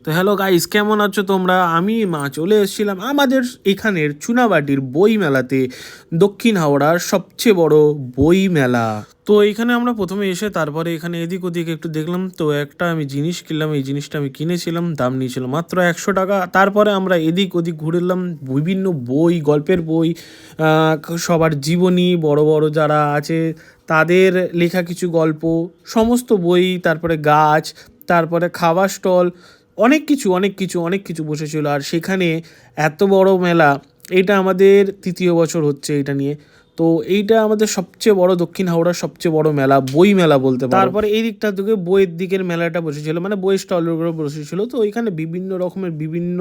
তো hello guys, কেমন আছো তোমরা? আমি চলে এসেছিলাম আমাদের এখানের চুনাবাটির বই মেলাতে, দক্ষিণ হাওড়ার সবচেয়ে বড় বই মেলা। তো এইখানে আমরা প্রথমে এসে তারপরে এখানে এদিক ওদিক একটু দেখলাম। তো একটা আমি জিনিস কিনলাম, এই জিনিসটা আমি কিনেছিলাম, দাম নিয়েছিল মাত্র 100 টাকা। তারপরে আমরা এদিক ওদিক ঘুরলাম, বিভিন্ন বই, গল্পের বই, সবার জীবনী, বড় বড় যারা আছে তাদের লেখা কিছু গল্প, সমস্ত বই, তারপরে গাছ, তারপরে খাবার স্টল, অনেক কিছু বসেছিল। আর সেখানে এত বড় মেলা, এটা আমাদের তৃতীয় বছর হচ্ছে এটা নিয়ে। তো এইটা আমাদের সবচেয়ে বড়, দক্ষিণ হাওড়ার সবচেয়ে বড় মেলা, বই মেলা বলতে পারো। তারপরে এই দিকটা থেকে বইয়ের দিকের মেলাটা বসেছিল, মানে বইয়ের স্টলগুলো বসেছিল। তো এখানে বিভিন্ন রকমের বিভিন্ন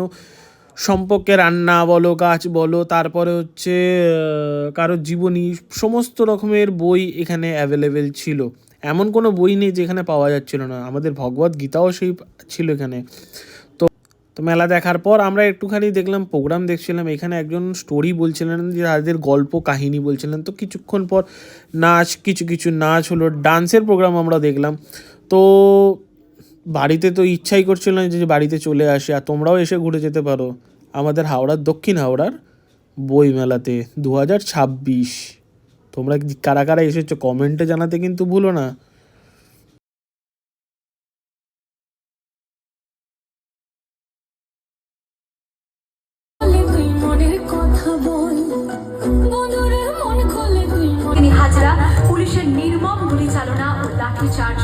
সম্পর্কে রান্না বলো, গাছ বলো, তারপরে হচ্ছে কারোর জীবনী, সমস্ত রকমের বই এখানে অ্যাভেলেবেল ছিল। এমন কোনো বই নেই যেখানে পাওয়া যাচ্ছিল না। আমাদের ভগবত গীতাও সেই ছিল এখানে। তো তো মেলা দেখার পর আমরা একটুখানি দেখলাম, প্রোগ্রাম দেখছিলাম। এখানে একজন স্টোরি বলছিলেন, যে তাদের গল্প কাহিনী বলছিলেন। তো কিছুক্ষণ পর কিছু নাচ হলো, ডান্সের প্রোগ্রাম আমরা দেখলাম। তো বাড়িতে তো ইচ্ছাই করছিল না যে বাড়িতে চলে আসে। আর তোমরাও এসে ঘুরে যেতে পারো আমাদের হাওড়ার, দক্ষিণ হাওড়ার বই মেলাতে 2026। তোমরা কারা কারা এসেছো কমেন্টে জানাতে কিন্তু ভুলো না। তিনি হাজরা পুলিশের নির্মম গুলি চালনা ও লাঠিচার্জ